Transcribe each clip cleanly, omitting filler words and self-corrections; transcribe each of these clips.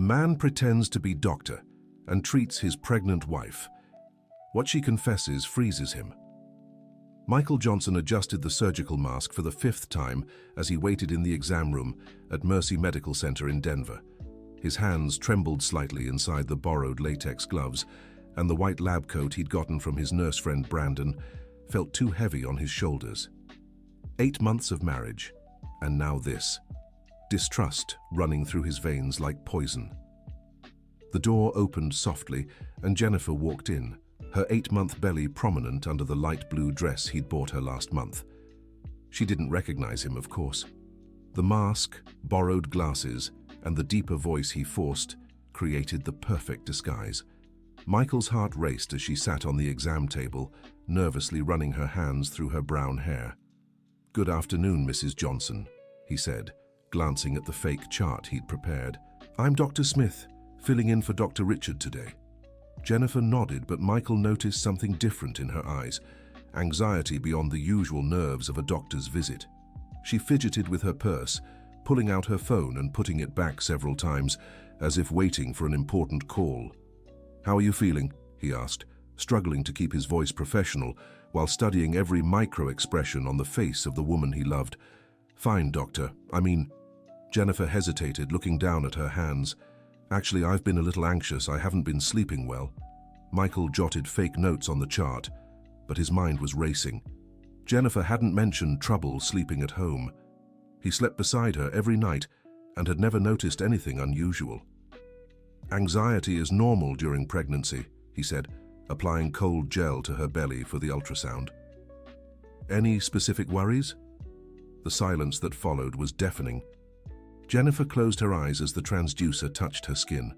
Man pretends to be doctor and treats his pregnant wife. What she confesses freezes him. Michael Johnson adjusted the surgical mask for the 5th time as he waited in the exam room at Mercy Medical Center in Denver. His hands trembled slightly inside the borrowed latex gloves, and the white lab coat he'd gotten from his nurse friend Brandon felt too heavy on his shoulders. 8 months of marriage, and now this. Distrust running through his veins like poison. The door opened softly, and Jennifer walked in, her 8-month belly prominent under the light blue dress he'd bought her last month. She didn't recognize him, of course. The mask, borrowed glasses, and the deeper voice he forced created the perfect disguise. Michael's heart raced as she sat on the exam table, nervously running her hands through her brown hair. "Good afternoon, Mrs. Johnson," he said, glancing at the fake chart he'd prepared. "I'm Dr. Smith, filling in for Dr. Richard today." Jennifer nodded, but Michael noticed something different in her eyes, anxiety beyond the usual nerves of a doctor's visit. She fidgeted with her purse, pulling out her phone and putting it back several times, as if waiting for an important call. "How are you feeling?" he asked, struggling to keep his voice professional while studying every micro-expression on the face of the woman he loved. "Fine, doctor. Jennifer hesitated, looking down at her hands. "Actually, I've been a little anxious. I haven't been sleeping well." Michael jotted fake notes on the chart, but his mind was racing. Jennifer hadn't mentioned trouble sleeping at home. He slept beside her every night and had never noticed anything unusual. "Anxiety is normal during pregnancy," he said, applying cold gel to her belly for the ultrasound. "Any specific worries?" The silence that followed was deafening. Jennifer closed her eyes as the transducer touched her skin,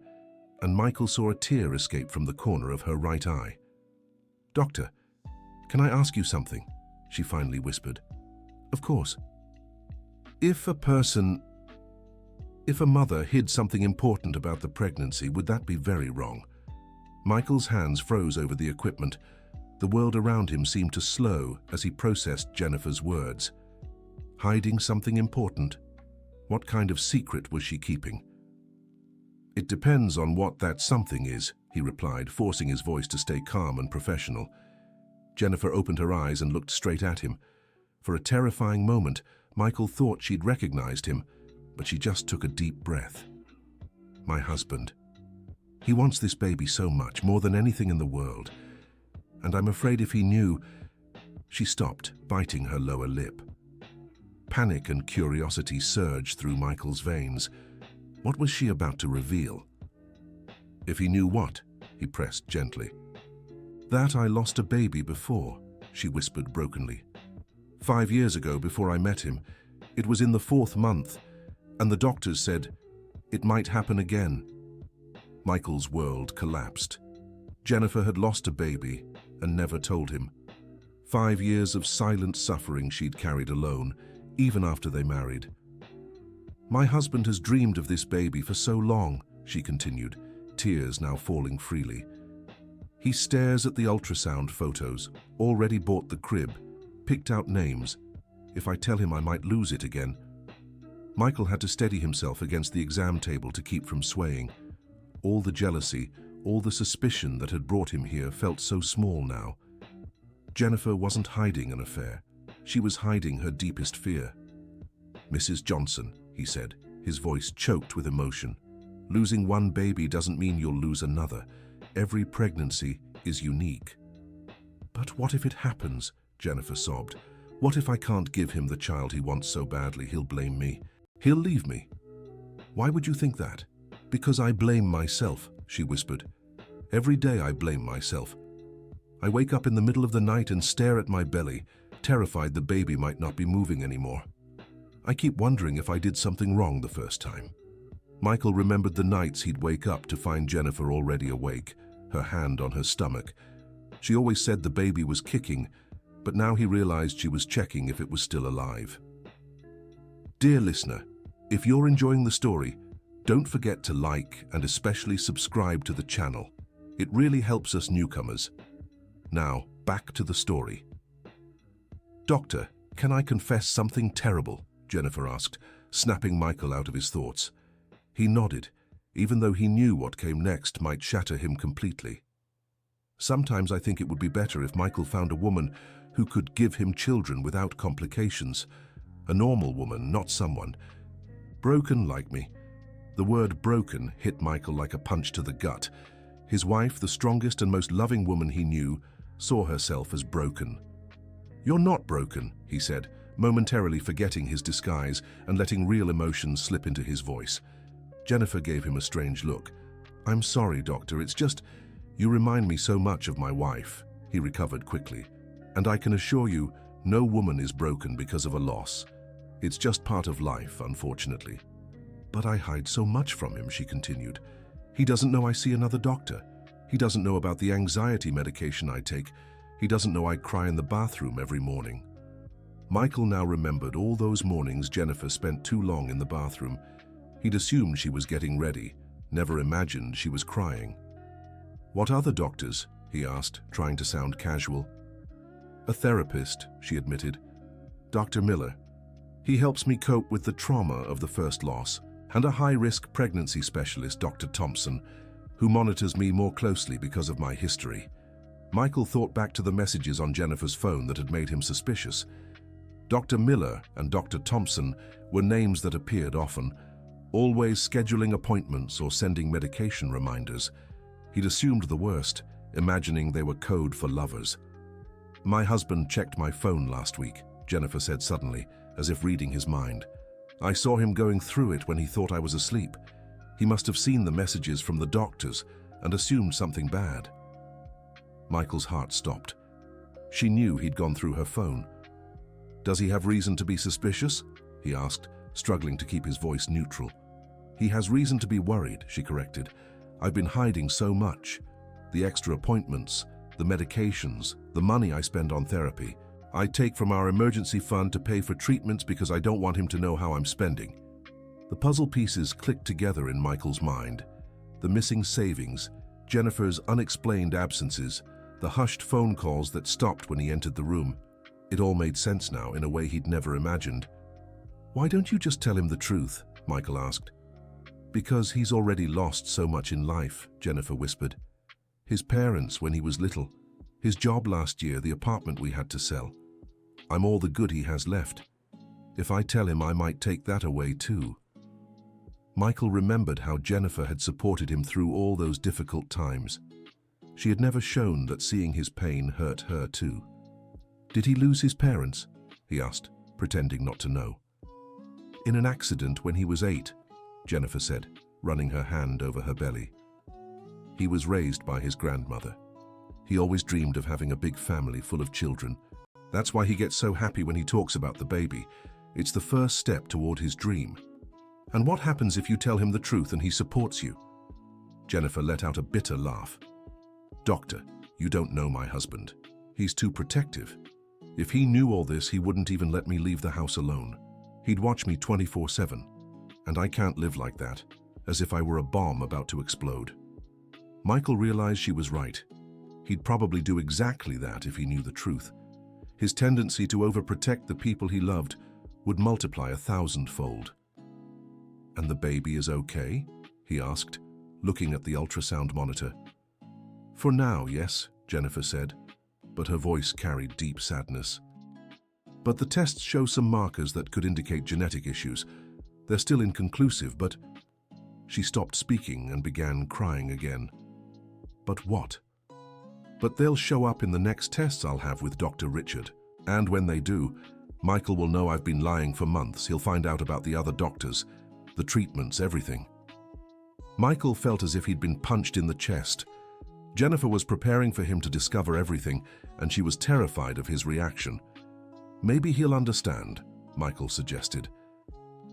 and Michael saw a tear escape from the corner of her right eye. "Doctor, can I ask you something?" she finally whispered. "Of course." If a mother hid something important about the pregnancy, would that be very wrong?" Michael's hands froze over the equipment. The world around him seemed to slow as he processed Jennifer's words. Hiding something important? What kind of secret was she keeping? "It depends on what that something is," he replied, forcing his voice to stay calm and professional. Jennifer opened her eyes and looked straight at him. For a terrifying moment, Michael thought she'd recognized him, but she just took a deep breath. "My husband. He wants this baby so much, more than anything in the world. And I'm afraid if he knew..." She stopped, biting her lower lip. Panic and curiosity surged through Michael's veins. What was she about to reveal? "If he knew what?" he pressed gently. "That I lost a baby before," she whispered brokenly. 5 years ago, before I met him, it was in the 4th month, and the doctors said it might happen again." Michael's world collapsed. Jennifer had lost a baby and never told him. 5 years of silent suffering she'd carried alone, even after they married. "My husband has dreamed of this baby for so long," she continued, tears now falling freely. "He stares at the ultrasound photos, already bought the crib, picked out names. If I tell him, I might lose it again." Michael had to steady himself against the exam table to keep from swaying. All the jealousy, all the suspicion that had brought him here felt so small now. Jennifer wasn't hiding an affair. She was hiding her deepest fear. "Mrs. Johnson," he said, his voice choked with emotion. "Losing one baby doesn't mean you'll lose another. Every pregnancy is unique." "But what if it happens?" Jennifer sobbed. "What if I can't give him the child he wants so badly? He'll blame me. He'll leave me." "Why would you think that?" "Because I blame myself," she whispered. "Every day I blame myself. I wake up in the middle of the night and stare at my belly, terrified the baby might not be moving anymore. I keep wondering if I did something wrong the first time." Michael remembered the nights he'd wake up to find Jennifer already awake, her hand on her stomach. She always said the baby was kicking, but now he realized she was checking if it was still alive. Dear listener, if you're enjoying the story, don't forget to like and especially subscribe to the channel. It really helps us newcomers. Now, back to the story. "Doctor, can I confess something terrible?" Jennifer asked, snapping Michael out of his thoughts. He nodded, even though he knew what came next might shatter him completely. Sometimes I think it would be better if Michael found a woman who could give him children without complications. A normal woman, not someone broken like me. The word broken hit Michael like a punch to the gut. His wife, the strongest and most loving woman he knew, saw herself as broken. "You're not broken," he said, momentarily forgetting his disguise and letting real emotions slip into his voice. Jennifer gave him a strange look. "I'm sorry, doctor, it's just, you remind me so much of my wife," he recovered quickly. "And I can assure you, no woman is broken because of a loss. It's just part of life, unfortunately." "But I hide so much from him," she continued. "He doesn't know I see another doctor. He doesn't know about the anxiety medication I take. He doesn't know I cry in the bathroom every morning." Michael now remembered all those mornings Jennifer spent too long in the bathroom. He'd assumed she was getting ready, never imagined she was crying. "What other doctors?" he asked, trying to sound casual. "A therapist," she admitted. "Dr. Miller. He helps me cope with the trauma of the first loss, and a high-risk pregnancy specialist, Dr. Thompson, who monitors me more closely because of my history." Michael thought back to the messages on Jennifer's phone that had made him suspicious. Dr. Miller and Dr. Thompson were names that appeared often, always scheduling appointments or sending medication reminders. He'd assumed the worst, imagining they were code for lovers. "My husband checked my phone last week," Jennifer said suddenly, as if reading his mind. "I saw him going through it when he thought I was asleep. He must have seen the messages from the doctors and assumed something bad." Michael's heart stopped. She knew he'd gone through her phone. "Does he have reason to be suspicious?" he asked, struggling to keep his voice neutral. "He has reason to be worried," she corrected. "I've been hiding so much. The extra appointments, the medications, the money I spend on therapy. I take from our emergency fund to pay for treatments because I don't want him to know how I'm spending." The puzzle pieces clicked together in Michael's mind. The missing savings, Jennifer's unexplained absences, the hushed phone calls that stopped when he entered the room. It all made sense now in a way he'd never imagined. "Why don't you just tell him the truth?" Michael asked. "Because he's already lost so much in life," Jennifer whispered. "His parents when he was little, his job last year, the apartment we had to sell. I'm all the good he has left. If I tell him, I might take that away too." Michael remembered how Jennifer had supported him through all those difficult times. She had never shown that seeing his pain hurt her too. "Did he lose his parents?" he asked, pretending not to know. "In an accident when he was 8, Jennifer said, running her hand over her belly. "He was raised by his grandmother. He always dreamed of having a big family full of children. That's why he gets so happy when he talks about the baby. It's the first step toward his dream." "And what happens if you tell him the truth and he supports you?" Jennifer let out a bitter laugh. "Doctor, you don't know my husband. He's too protective. If he knew all this, he wouldn't even let me leave the house alone. He'd watch me 24/7. And I can't live like that, as if I were a bomb about to explode." Michael realized she was right. He'd probably do exactly that if he knew the truth. His tendency to overprotect the people he loved would multiply 1,000-fold. "And the baby is okay?" he asked, looking at the ultrasound monitor. "For now, yes," Jennifer said, but her voice carried deep sadness. "But the tests show some markers that could indicate genetic issues. They're still inconclusive, but..." She stopped speaking and began crying again. "But what?" "But they'll show up in the next tests I'll have with Dr. Richard. And when they do, Michael will know I've been lying for months. He'll find out about the other doctors, the treatments, everything." Michael felt as if he'd been punched in the chest. Jennifer was preparing for him to discover everything, and she was terrified of his reaction. "Maybe he'll understand," Michael suggested.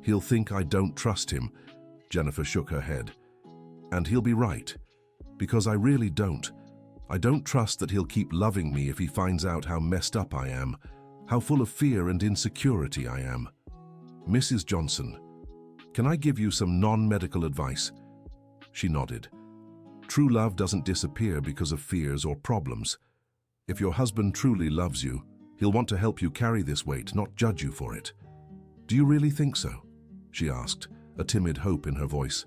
"He'll think I don't trust him." Jennifer shook her head. "And he'll be right, because I really don't. I don't trust that he'll keep loving me if he finds out how messed up I am, how full of fear and insecurity I am." "Mrs. Johnson, can I give you some non-medical advice?" She nodded. "True love doesn't disappear because of fears or problems. If your husband truly loves you, he'll want to help you carry this weight, not judge you for it." "Do you really think so?" she asked, a timid hope in her voice.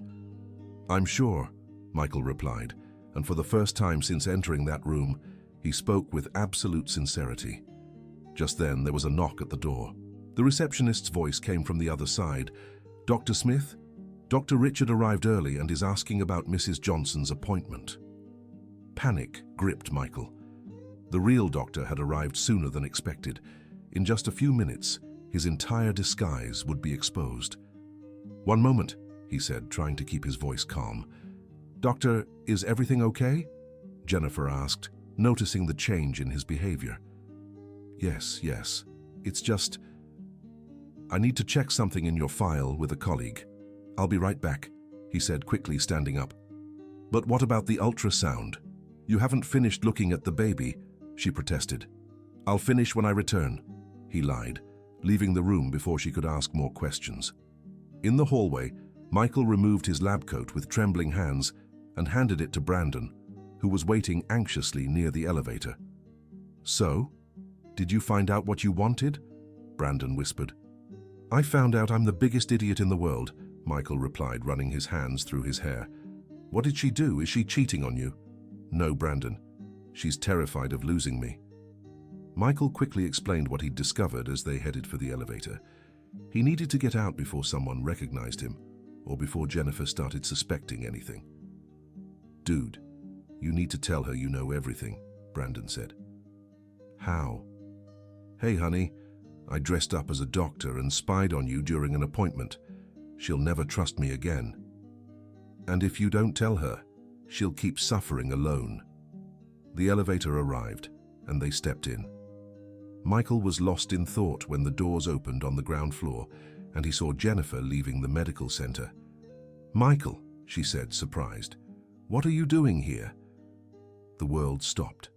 I'm sure, Michael replied, and for the first time since entering that room, he spoke with absolute sincerity. Just then, there was a knock at the door. The receptionist's voice came from the other side. "Dr. Smith? Dr. Richard arrived early and is asking about Mrs. Johnson's appointment." Panic gripped Michael. The real doctor had arrived sooner than expected. In just a few minutes, his entire disguise would be exposed. "One moment," he said, trying to keep his voice calm. "Doctor, is everything okay?" Jennifer asked, noticing the change in his behavior. Yes. It's just... I need to check something in your file with a colleague. I'll be right back," he said, quickly standing up. "But what about the ultrasound? You haven't finished looking at the baby," she protested. "I'll finish when I return," he lied, leaving the room before she could ask more questions. In the hallway, Michael removed his lab coat with trembling hands and handed it to Brandon, who was waiting anxiously near the elevator. "So, did you find out what you wanted?" Brandon whispered. "I found out I'm the biggest idiot in the world," Michael replied, running his hands through his hair. "What did she do? Is she cheating on you?" "No, Brandon. She's terrified of losing me." Michael quickly explained what he'd discovered as they headed for the elevator. He needed to get out before someone recognized him, or before Jennifer started suspecting anything. "Dude, you need to tell her you know everything," Brandon said. "How?" "Hey, honey, I dressed up as a doctor and spied on you during an appointment. She'll never trust me again. And if you don't tell her, she'll keep suffering alone." The elevator arrived, and they stepped in. Michael was lost in thought when the doors opened on the ground floor, and he saw Jennifer leaving the medical center. "Michael," she said, surprised, "what are you doing here?" The world stopped.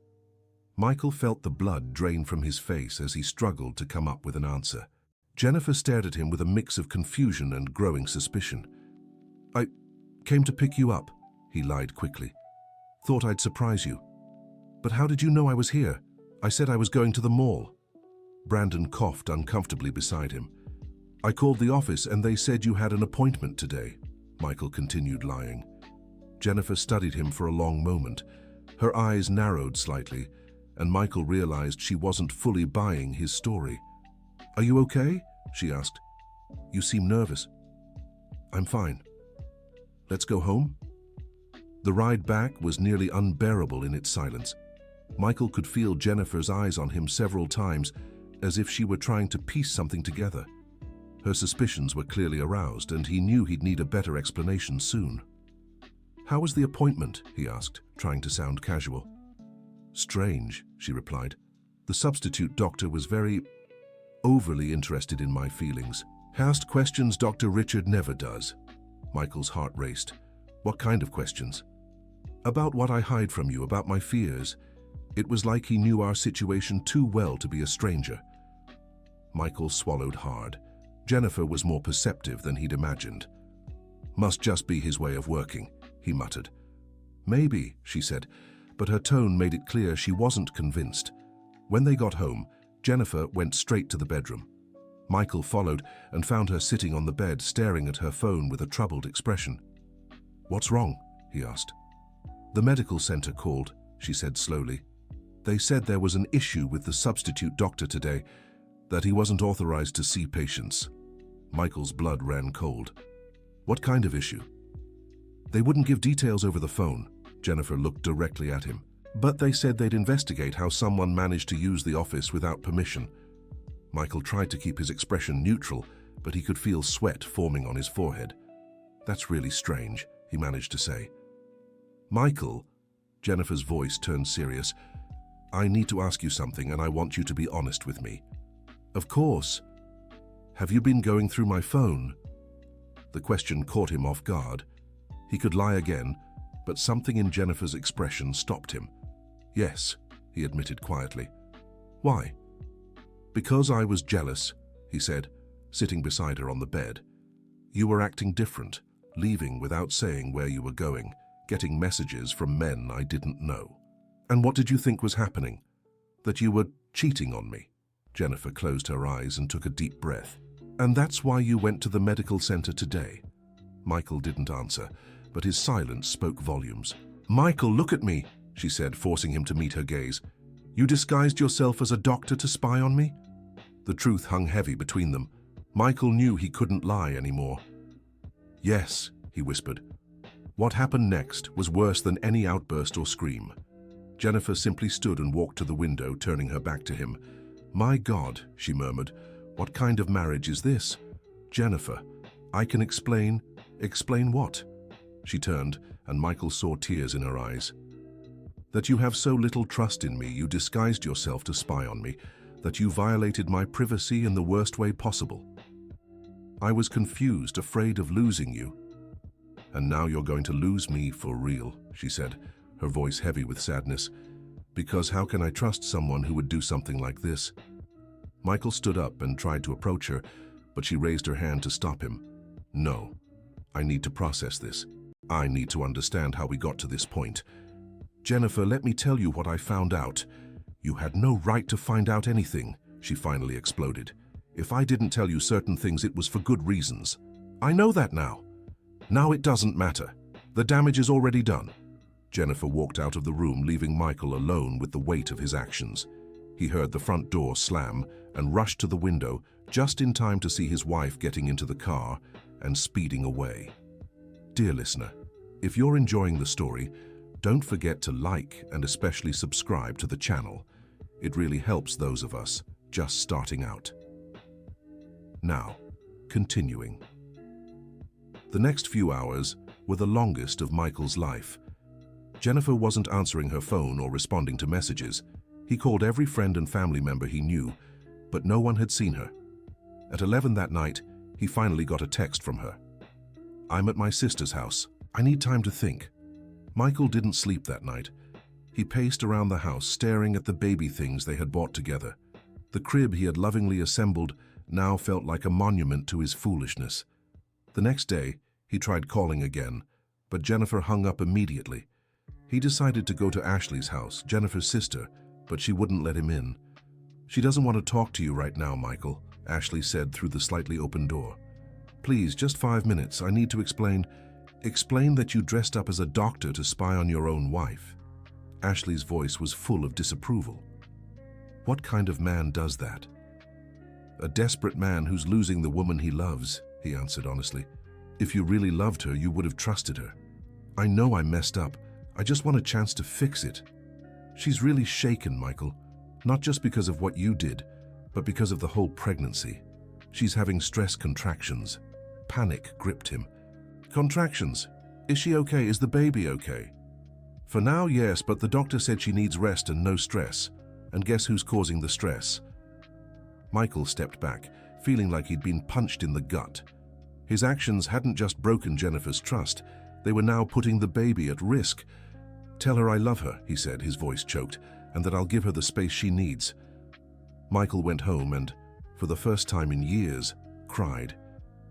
Michael felt the blood drain from his face as he struggled to come up with an answer. Jennifer stared at him with a mix of confusion and growing suspicion. "I came to pick you up," he lied quickly. "Thought I'd surprise you." "But how did you know I was here? I said I was going to the mall." Brandon coughed uncomfortably beside him. "I called the office and they said you had an appointment today," Michael continued lying. Jennifer studied him for a long moment. Her eyes narrowed slightly, and Michael realized she wasn't fully buying his story. "Are you okay?" she asked. "You seem nervous." "I'm fine. Let's go home?" The ride back was nearly unbearable in its silence. Michael could feel Jennifer's eyes on him several times, as if she were trying to piece something together. Her suspicions were clearly aroused, and he knew he'd need a better explanation soon. "How was the appointment?" he asked, trying to sound casual. "Strange," she replied. "The substitute doctor was very overly interested in my feelings. Asked questions Dr. Richard never does." Michael's heart raced. "What kind of questions?" "About what I hide from you, about my fears. It was like he knew our situation too well to be a stranger." Michael swallowed hard. Jennifer was more perceptive than he'd imagined. "Must just be his way of working," he muttered. "Maybe," she said, but her tone made it clear she wasn't convinced. When they got home, Jennifer went straight to the bedroom. Michael followed and found her sitting on the bed, staring at her phone with a troubled expression. "What's wrong?" he asked. "The medical center called," she said slowly. "They said there was an issue with the substitute doctor today, that he wasn't authorized to see patients." Michael's blood ran cold. "What kind of issue?" "They wouldn't give details over the phone." Jennifer looked directly at him. "But they said they'd investigate how someone managed to use the office without permission." Michael tried to keep his expression neutral, but he could feel sweat forming on his forehead. "That's really strange," he managed to say. "Michael," Jennifer's voice turned serious, "I need to ask you something, and I want you to be honest with me." "Of course." "Have you been going through my phone?" The question caught him off guard. He could lie again, but something in Jennifer's expression stopped him. "Yes," he admitted quietly. "Why?" "Because I was jealous," he said, sitting beside her on the bed. "You were acting different, leaving without saying where you were going, getting messages from men I didn't know." "And what did you think was happening? That you were cheating on me?" Jennifer closed her eyes and took a deep breath. "And that's why you went to the medical center today?" Michael didn't answer, but his silence spoke volumes. "Michael, look at me," she said, forcing him to meet her gaze. "You disguised yourself as a doctor to spy on me?" The truth hung heavy between them. Michael knew he couldn't lie anymore. "Yes," he whispered. What happened next was worse than any outburst or scream. Jennifer simply stood and walked to the window, turning her back to him. "My God," she murmured, "what kind of marriage is this?" "Jennifer, I can explain." "Explain what?" She turned, and Michael saw tears in her eyes. "That you have so little trust in me, you disguised yourself to spy on me, that you violated my privacy in the worst way possible. I was confused, afraid of losing you. And now you're going to lose me for real," she said, her voice heavy with sadness. "Because how can I trust someone who would do something like this?" Michael stood up and tried to approach her, but she raised her hand to stop him. "No, I need to process this. I need to understand how we got to this point. Jennifer, let me tell you what I found out. You had no right to find out anything," she finally exploded. "If I didn't tell you certain things, it was for good reasons. I know that now. Now it doesn't matter. The damage is already done." Jennifer walked out of the room, leaving Michael alone with the weight of his actions. He heard the front door slam and rushed to the window just in time to see his wife getting into the car and speeding away. Dear listener, if you're enjoying the story, don't forget to like and especially subscribe to the channel. It really helps those of us just starting out. Now, continuing. The next few hours were the longest of Michael's life. Jennifer wasn't answering her phone or responding to messages. He called every friend and family member he knew, but no one had seen her. At 11 that night, he finally got a text from her. "I'm at my sister's house. I need time to think." Michael didn't sleep that night. He paced around the house, staring at the baby things they had bought together. The crib he had lovingly assembled now felt like a monument to his foolishness. The next day, he tried calling again, but Jennifer hung up immediately. He decided to go to Ashley's house, Jennifer's sister, but she wouldn't let him in. "She doesn't want to talk to you right now, Michael," Ashley said through the slightly open door. "Please, just 5 minutes. I need to explain that you dressed up as a doctor to spy on your own wife." Ashley's voice was full of disapproval. "What kind of man does that?" "A desperate man who's losing the woman he loves," he answered honestly. "If you really loved her, you would have trusted her. I know I messed up. I just want a chance to fix it." "She's really shaken, Michael. Not just because of what you did, but because of the whole pregnancy. She's having stress contractions." Panic gripped him. "Contractions? Is she okay? Is the baby okay?" "For now, yes, but the doctor said she needs rest and no stress. And guess who's causing the stress?" Michael stepped back, feeling like he'd been punched in the gut. His actions hadn't just broken Jennifer's trust, they were now putting the baby at risk. "Tell her I love her," he said, his voice choked, "and that I'll give her the space she needs." Michael went home and, for the first time in years, cried.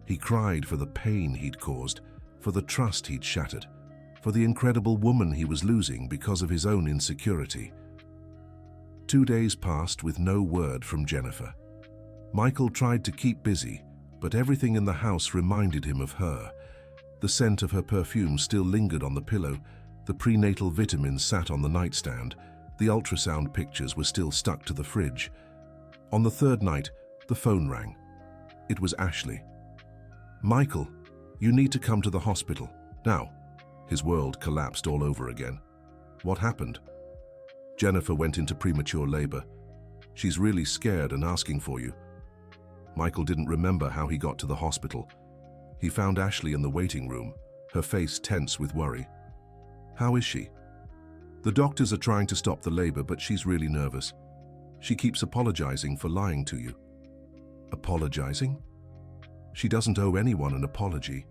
He cried for the pain he'd caused, for the trust he'd shattered, for the incredible woman he was losing because of his own insecurity. 2 days passed with no word from Jennifer. Michael tried to keep busy, but everything in the house reminded him of her. The scent of her perfume still lingered on the pillow, the prenatal vitamins sat on the nightstand, the ultrasound pictures were still stuck to the fridge. On the third night, the phone rang. It was Ashley. "Michael, you need to come to the hospital, now." His world collapsed all over again. "What happened?" "Jennifer went into premature labor. She's really scared and asking for you." Michael didn't remember how he got to the hospital. He found Ashley in the waiting room, her face tense with worry. "How is she?" "The doctors are trying to stop the labor, but she's really nervous. She keeps apologizing for lying to you." "Apologizing?" "She doesn't owe anyone an apology."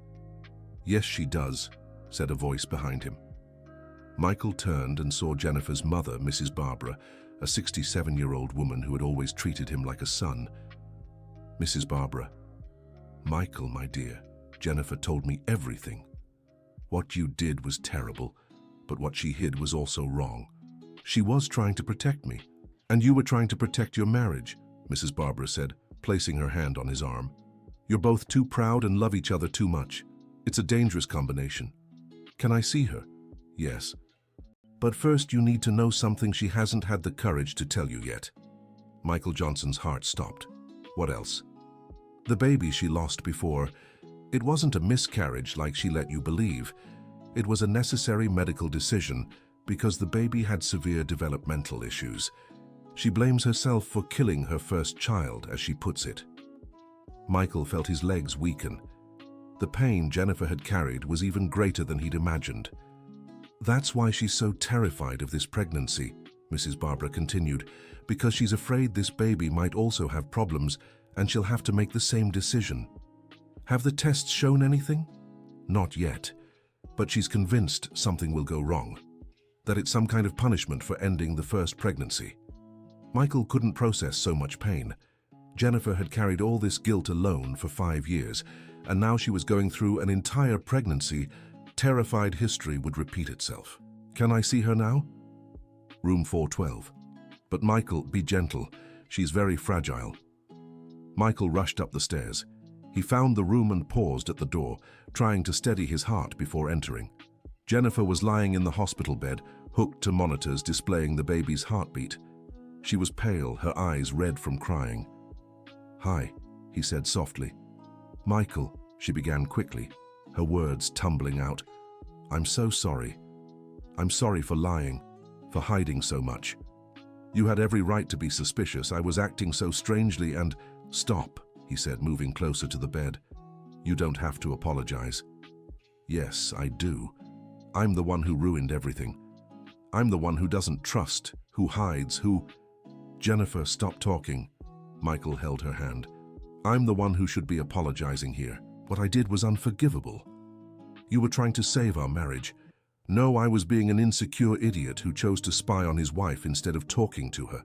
"Yes, she does," said a voice behind him. Michael turned and saw Jennifer's mother, Mrs. Barbara, a 67-year-old woman who had always treated him like a son. "Mrs. Barbara." "Michael, my dear, Jennifer told me everything. What you did was terrible, but what she hid was also wrong. She was trying to protect me, and you were trying to protect your marriage," Mrs. Barbara said, placing her hand on his arm. "You're both too proud and love each other too much. It's a dangerous combination. Can I see her? Yes. But first you need to know something she hasn't had the courage to tell you yet. Michael Johnson's heart stopped. What else? The baby she lost before, it wasn't a miscarriage like she let you believe. It was a necessary medical decision because the baby had severe developmental issues. She blames herself for killing her first child, as she puts it. Michael felt his legs weaken. The pain Jennifer had carried was even greater than he'd imagined. That's why she's so terrified of this pregnancy, Mrs. Barbara continued, because she's afraid this baby might also have problems and she'll have to make the same decision. Have the tests shown anything? Not yet, but she's convinced something will go wrong, that it's some kind of punishment for ending the first pregnancy. Michael couldn't process so much pain. Jennifer had carried all this guilt alone for 5 years, and now she was going through an entire pregnancy. Terrified history would repeat itself. Can I see her now? Room 412. But Michael, be gentle. She's very fragile. Michael rushed up the stairs. He found the room and paused at the door, trying to steady his heart before entering. Jennifer was lying in the hospital bed, hooked to monitors displaying the baby's heartbeat. She was pale, her eyes red from crying. "Hi," he said softly. "Michael," she began quickly, her words tumbling out. "I'm so sorry. I'm sorry for lying, for hiding so much. You had every right to be suspicious. I was acting so strangely and—" "Stop," he said, moving closer to the bed. "You don't have to apologize." "Yes, I do. I'm the one who ruined everything. I'm the one who doesn't trust, who hides, who—" "Jennifer, stop talking." Michael held her hand. "I'm the one who should be apologizing here. What I did was unforgivable. You were trying to save our marriage. No, I was being an insecure idiot who chose to spy on his wife instead of talking to her."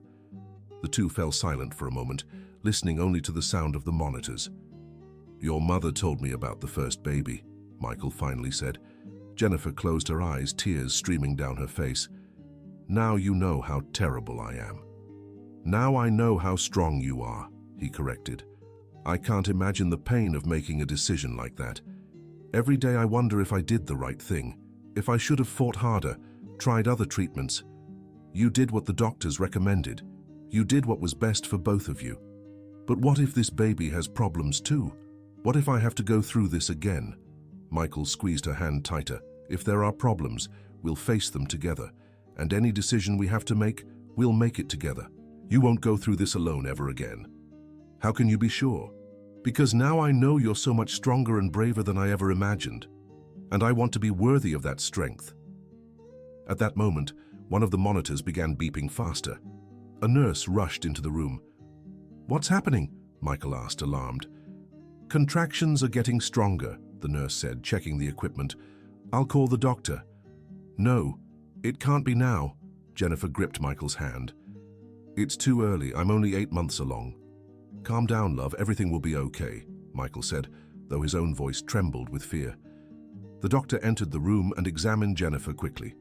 The two fell silent for a moment, listening only to the sound of the monitors. "Your mother told me about the first baby," Michael finally said. Jennifer closed her eyes, tears streaming down her face. "Now you know how terrible I am." "Now I know how strong you are," he corrected. "I can't imagine the pain of making a decision like that. Every day I wonder if I did the right thing, if I should have fought harder, tried other treatments. You did what the doctors recommended. You did what was best for both of you. But what if this baby has problems too? What if I have to go through this again?" Michael squeezed her hand tighter. "If there are problems, we'll face them together. And any decision we have to make, we'll make it together. You won't go through this alone ever again." "How can you be sure?" "Because now I know you're so much stronger and braver than I ever imagined. And I want to be worthy of that strength." At that moment, one of the monitors began beeping faster. A nurse rushed into the room. "What's happening?" Michael asked, alarmed. "Contractions are getting stronger," the nurse said, checking the equipment. "I'll call the doctor." "No, it can't be now." Jennifer gripped Michael's hand. "It's too early. I'm only 8 months along." "Calm down, love. Everything will be okay," Michael said, though his own voice trembled with fear. The doctor entered the room and examined Jennifer quickly.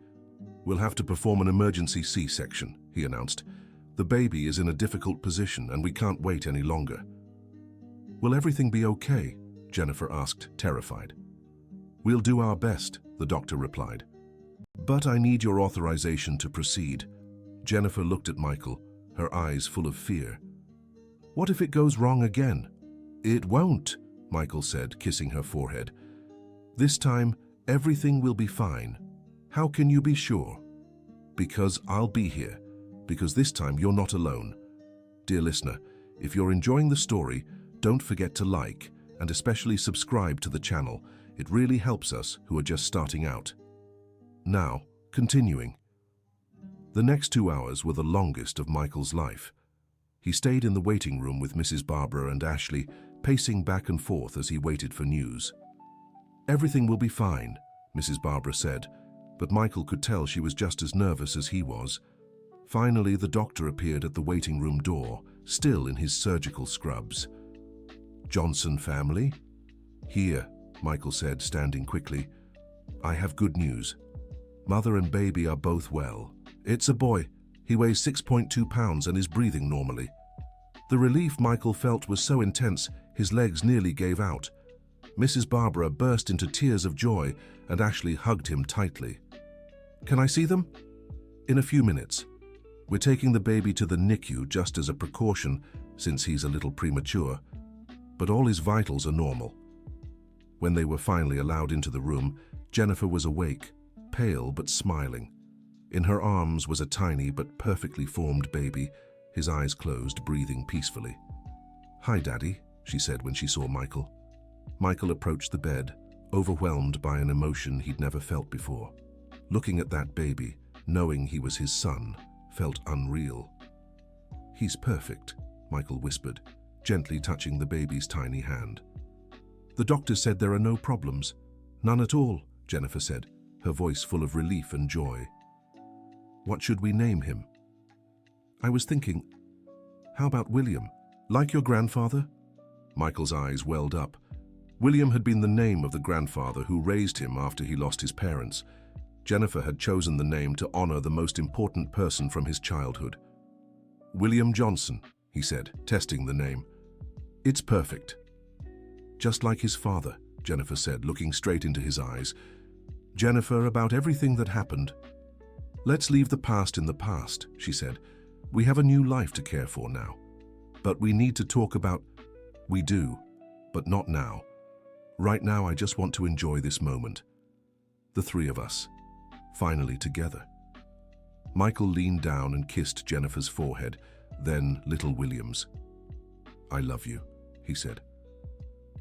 "We'll have to perform an emergency C-section," he announced. "The baby is in a difficult position and we can't wait any longer." "Will everything be okay?" Jennifer asked, terrified. "We'll do our best," the doctor replied. "But I need your authorization to proceed." Jennifer looked at Michael, her eyes full of fear. "What if it goes wrong again?" "It won't," Michael said, kissing her forehead. "This time, everything will be fine." "How can you be sure?" "Because I'll be here. Because this time you're not alone." Dear listener, if you're enjoying the story, don't forget to like and especially subscribe to the channel. It really helps us who are just starting out. Now, continuing. The next 2 hours were the longest of Michael's life. He stayed in the waiting room with Mrs. Barbara and Ashley, pacing back and forth as he waited for news. "Everything will be fine," Mrs. Barbara said, but Michael could tell she was just as nervous as he was. Finally, the doctor appeared at the waiting room door, still in his surgical scrubs. "Johnson family?" "Here," Michael said, standing quickly. "I have good news. Mother and baby are both well. It's a boy. He weighs 6.2 pounds and is breathing normally." The relief Michael felt was so intense, his legs nearly gave out. Mrs. Barbara burst into tears of joy and Ashley hugged him tightly. "Can I see them?" "In a few minutes. We're taking the baby to the NICU just as a precaution since he's a little premature, but all his vitals are normal." When they were finally allowed into the room, Jennifer was awake, pale but smiling. In her arms was a tiny but perfectly formed baby, his eyes closed, breathing peacefully. "Hi, Daddy," she said when she saw Michael. Michael approached the bed, overwhelmed by an emotion he'd never felt before. Looking at that baby, knowing he was his son, felt unreal. "He's perfect," Michael whispered, gently touching the baby's tiny hand. "The doctor said there are no problems." "None at all," Jennifer said, her voice full of relief and joy. "What should we name him?" "I was thinking, how about William? Like your grandfather?" Michael's eyes welled up. William had been the name of the grandfather who raised him after he lost his parents. Jennifer had chosen the name to honor the most important person from his childhood. "William Johnson," he said, testing the name. "It's perfect." "Just like his father," Jennifer said, looking straight into his eyes. "Jennifer, about everything that happened. Let's leave the past in the past," she said. "We have a new life to care for now. But we need to talk about—" "We do, but not now. Right now, I just want to enjoy this moment. The three of us, finally together." Michael leaned down and kissed Jennifer's forehead, then little William's. "I love you," he said.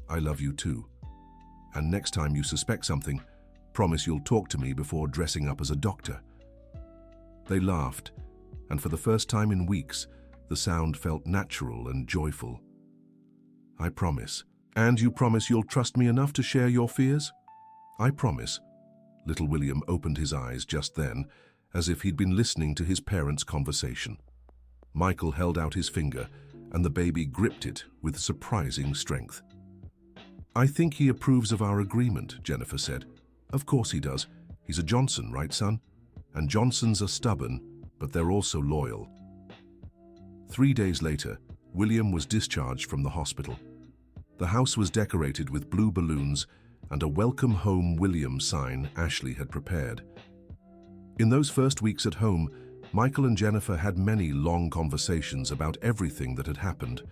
"I love you too. And next time you suspect something, promise you'll talk to me before dressing up as a doctor." They laughed, and for the first time in weeks, the sound felt natural and joyful. "I promise." "And you promise you'll trust me enough to share your fears?" "I promise." Little William opened his eyes just then, as if he'd been listening to his parents' conversation. Michael held out his finger, and the baby gripped it with surprising strength. "I think he approves of our agreement," Jennifer said. "Of course he does. He's a Johnson, right, son? And Johnsons are stubborn, but they're also loyal." 3 days later, William was discharged from the hospital. The house was decorated with blue balloons and a "Welcome Home William" sign Ashley had prepared. In those first weeks at home, Michael and Jennifer had many long conversations about everything that had happened.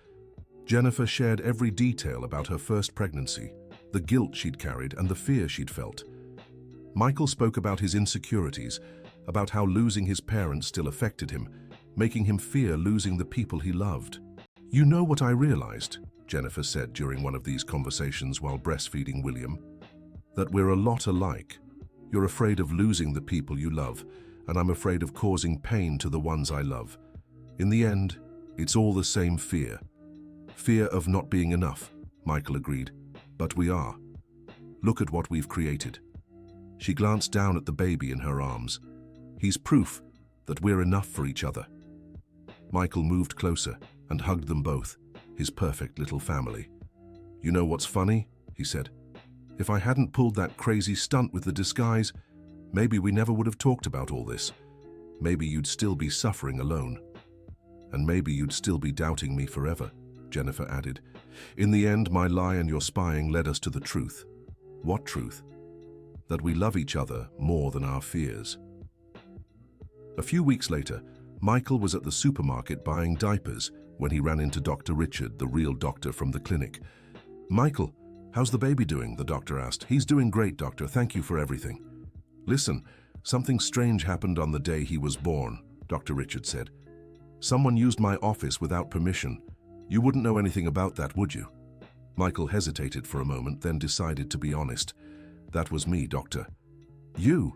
Jennifer shared every detail about her first pregnancy, the guilt she'd carried and the fear she'd felt. Michael spoke about his insecurities, about how losing his parents still affected him, making him fear losing the people he loved. "You know what I realized," Jennifer said during one of these conversations while breastfeeding William, "that we're a lot alike. You're afraid of losing the people you love, and I'm afraid of causing pain to the ones I love. In the end, it's all the same fear. Fear of not being enough," Michael agreed. "But we are. Look at what we've created." She glanced down at the baby in her arms. "He's proof that we're enough for each other." Michael moved closer and hugged them both, his perfect little family. "You know what's funny?" he said. "If I hadn't pulled that crazy stunt with the disguise, maybe we never would have talked about all this. Maybe you'd still be suffering alone. And maybe you'd still be doubting me forever," Jennifer added. "In the end, my lie and your spying led us to the truth." "What truth?" "That we love each other more than our fears." A few weeks later, Michael was at the supermarket buying diapers when he ran into Dr. Richard, the real doctor from the clinic. "Michael, how's the baby doing?" the doctor asked. "He's doing great, doctor. Thank you for everything." "Listen, something strange happened on the day he was born," Dr. Richard said. "Someone used my office without permission. You wouldn't know anything about that, would you?" Michael hesitated for a moment, then decided to be honest. "That was me, doctor." "You?"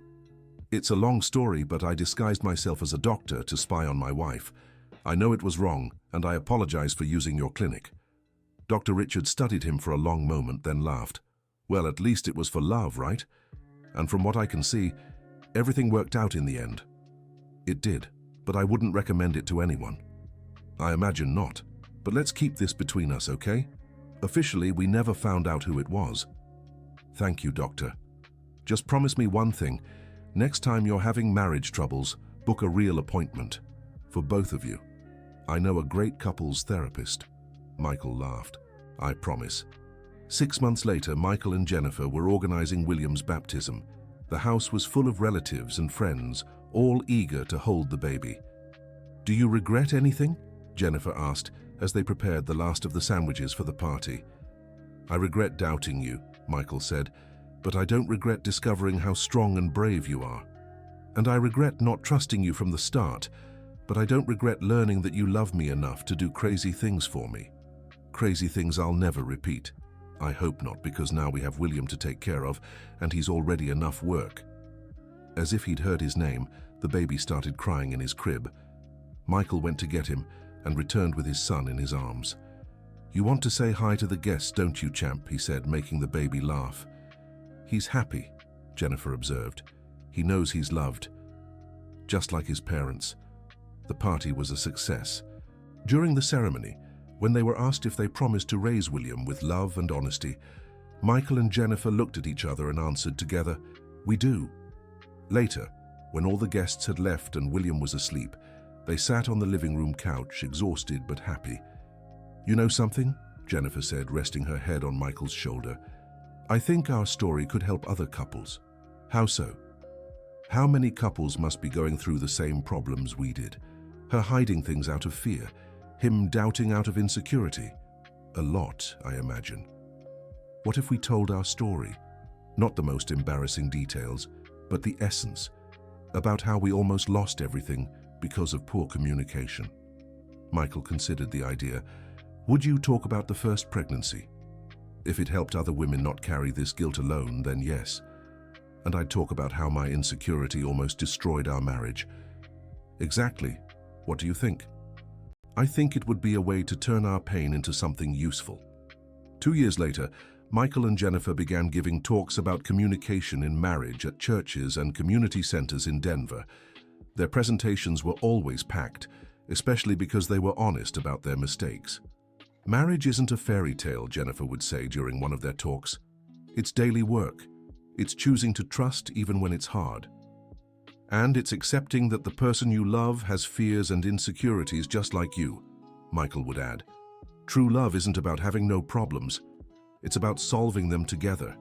"It's a long story, but I disguised myself as a doctor to spy on my wife. I know it was wrong, and I apologize for using your clinic." Dr. Richard studied him for a long moment, then laughed. "Well, at least it was for love, right? And from what I can see, everything worked out in the end." "It did, but I wouldn't recommend it to anyone." "I imagine not, but let's keep this between us, okay? Officially, we never found out who it was." "Thank you, doctor. Just promise me one thing. Next time you're having marriage troubles, book a real appointment. For both of you. I know a great couples therapist." Michael laughed. "I promise." 6 months later, Michael and Jennifer were organizing William's baptism. The house was full of relatives and friends, all eager to hold the baby. "Do you regret anything?" Jennifer asked as they prepared the last of the sandwiches for the party. "I regret doubting you," Michael said, "but I don't regret discovering how strong and brave you are. And I regret not trusting you from the start, but I don't regret learning that you love me enough to do crazy things for me. Crazy things I'll never repeat. I hope not, because now we have William to take care of, and he's already enough work." As if he'd heard his name, the baby started crying in his crib. Michael went to get him and returned with his son in his arms. "You want to say hi to the guests, don't you, champ?" he said, making the baby laugh. "He's happy," Jennifer observed. "He knows he's loved, just like his parents." The party was a success. During the ceremony, when they were asked if they promised to raise William with love and honesty, Michael and Jennifer looked at each other and answered together, "We do." Later, when all the guests had left and William was asleep, they sat on the living room couch, exhausted but happy. "You know something?" Jennifer said, resting her head on Michael's shoulder. "I think our story could help other couples." "How so?" "How many couples must be going through the same problems we did? Her hiding things out of fear, him doubting out of insecurity. A lot, I imagine. What if we told our story? Not the most embarrassing details, but the essence, about how we almost lost everything because of poor communication." Michael considered the idea. "Would you talk about the first pregnancy? If it helped other women not carry this guilt alone, then yes. And I'd talk about how my insecurity almost destroyed our marriage." "Exactly. What do you think?" "I think it would be a way to turn our pain into something useful." 2 years later, Michael and Jennifer began giving talks about communication in marriage at churches and community centers in Denver. Their presentations were always packed, especially because they were honest about their mistakes. "Marriage isn't a fairy tale," Jennifer would say during one of their talks. "It's daily work. It's choosing to trust even when it's hard. And it's accepting that the person you love has fears and insecurities just like you," Michael would add. "True love isn't about having no problems. It's about solving them together."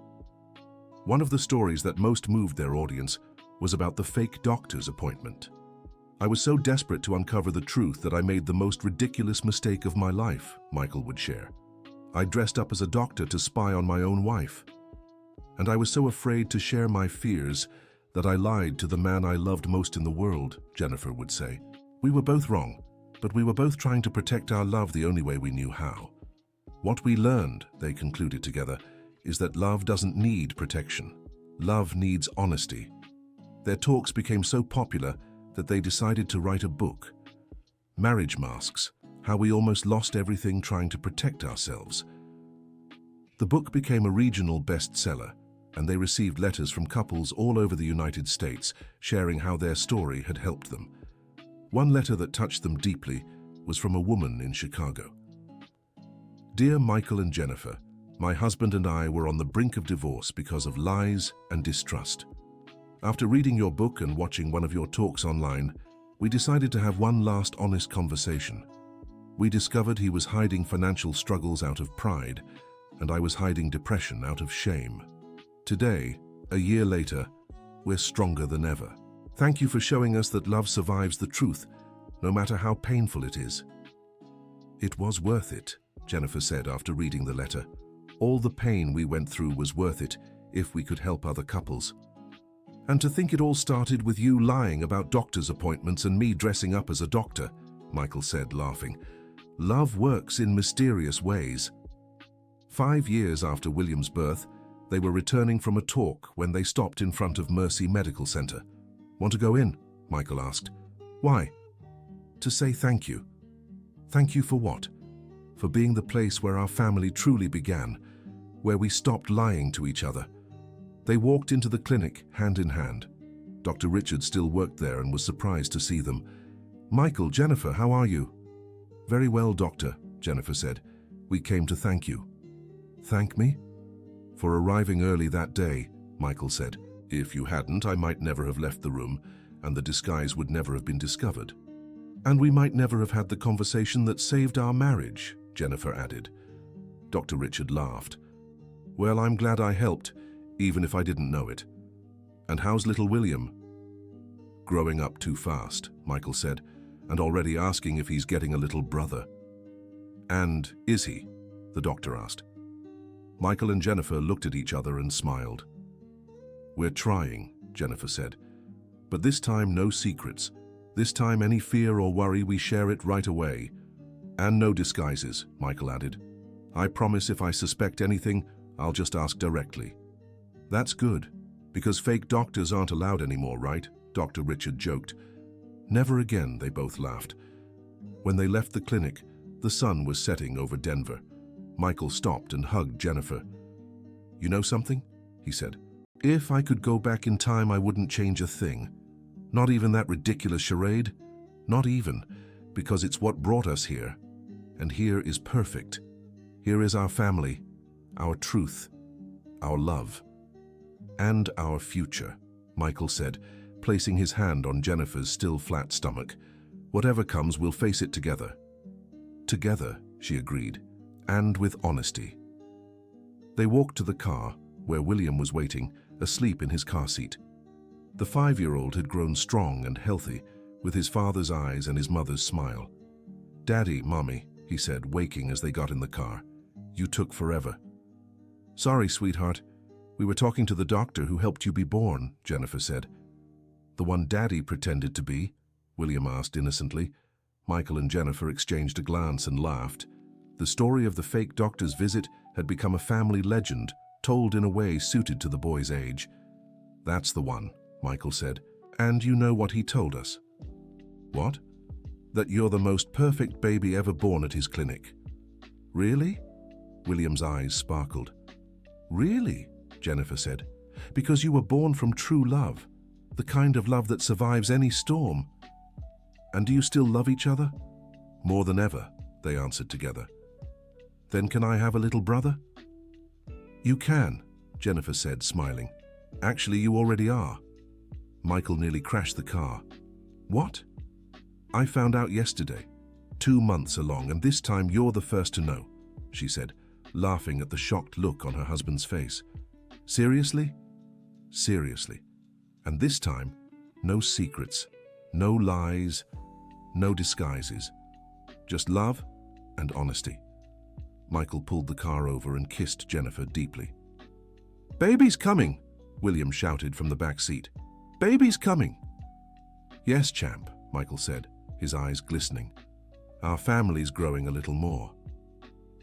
One of the stories that most moved their audience was about the fake doctor's appointment. "I was so desperate to uncover the truth that I made the most ridiculous mistake of my life," Michael would share. "I dressed up as a doctor to spy on my own wife. And I was so afraid to share my fears that I lied to the man I loved most in the world," Jennifer would say. "We were both wrong, but we were both trying to protect our love the only way we knew how. What we learned," they concluded together, "is that love doesn't need protection. Love needs honesty." Their talks became so popular that they decided to write a book, Marriage Masks: How We Almost Lost Everything Trying to Protect Ourselves. The book became a regional bestseller, and they received letters from couples all over the United States sharing how their story had helped them. One letter that touched them deeply was from a woman in Chicago. "Dear Michael and Jennifer, my husband and I were on the brink of divorce because of lies and distrust. After reading your book and watching one of your talks online, we decided to have one last honest conversation. We discovered he was hiding financial struggles out of pride, and I was hiding depression out of shame. Today, a year later, we're stronger than ever. Thank you for showing us that love survives the truth, no matter how painful it is." "It was worth it," Jennifer said after reading the letter. "All the pain we went through was worth it if we could help other couples. And to think it all started with you lying about doctor's appointments and me dressing up as a doctor," Michael said, laughing. "Love works in mysterious ways." 5 years after William's birth, they were returning from a talk when they stopped in front of Mercy Medical Center. "Want to go in?" Michael asked. "Why?" "To say thank you." "Thank you for what?" "For being the place where our family truly began, where we stopped lying to each other." They walked into the clinic hand in hand. Dr. Richard still worked there and was surprised to see them. "Michael, Jennifer, how are you?" "Very well, doctor," Jennifer said. "We came to thank you." "Thank me?" "For arriving early that day," Michael said. "If you hadn't, I might never have left the room, and the disguise would never have been discovered. And we might never have had the conversation that saved our marriage," Jennifer added. Dr. Richard laughed. Well, I'm glad I helped, even if I didn't know it. And how's little William? Growing up too fast, Michael said, and already asking if he's getting a little brother. And is he? The doctor asked. Michael and Jennifer looked at each other and smiled. We're trying, Jennifer said. But this time no secrets. This time any fear or worry, we share it right away. And no disguises, Michael added. I promise if I suspect anything, I'll just ask directly. That's good, because fake doctors aren't allowed anymore, right? Dr. Richard joked. Never again, they both laughed. When they left the clinic, the sun was setting over Denver. Michael stopped and hugged Jennifer. You know something? He said. If I could go back in time, I wouldn't change a thing. Not even that ridiculous charade. Not even, because it's what brought us here. And here is perfect. Here is our family, our truth, our love, and our future, Michael said, placing his hand on Jennifer's still flat stomach. Whatever comes, we'll face it together. Together, she agreed, and with honesty. They walked to the car, where William was waiting, asleep in his car seat. The 5-year-old had grown strong and healthy, with his father's eyes and his mother's smile. Daddy, Mommy, he said, waking as they got in the car. You took forever. Sorry, sweetheart. We were talking to the doctor who helped you be born, Jennifer said. The one Daddy pretended to be? William asked innocently. Michael and Jennifer exchanged a glance and laughed. The story of the fake doctor's visit had become a family legend, told in a way suited to the boy's age. That's the one, Michael said. And you know what he told us? What? That you're the most perfect baby ever born at his clinic. Really? William's eyes sparkled. Really? Jennifer said. Because you were born from true love, the kind of love that survives any storm. And do you still love each other? More than ever, they answered together. Then can I have a little brother? You can, Jennifer said, smiling. Actually, you already are. Michael nearly crashed the car. What? I found out yesterday, 2 months along, and this time you're the first to know, she said, laughing at the shocked look on her husband's face. Seriously? Seriously. And this time, no secrets, no lies, no disguises. Just love and honesty. Michael pulled the car over and kissed Jennifer deeply. Baby's coming, William shouted from the back seat. Baby's coming. Yes, champ, Michael said, his eyes glistening. Our family's growing a little more.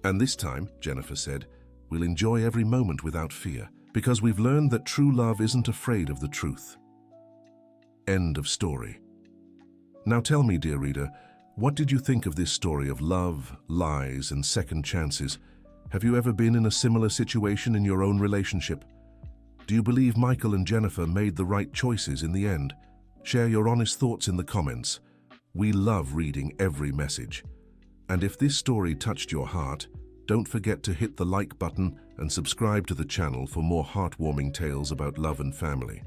And this time, Jennifer said, we'll enjoy every moment without fear, because we've learned that true love isn't afraid of the truth. End of story. Now tell me, dear reader, what did you think of this story of love, lies, and second chances? Have you ever been in a similar situation in your own relationship? Do you believe Michael and Jennifer made the right choices in the end? Share your honest thoughts in the comments. We love reading every message. And if this story touched your heart, don't forget to hit the like button and subscribe to the channel for more heartwarming tales about love and family.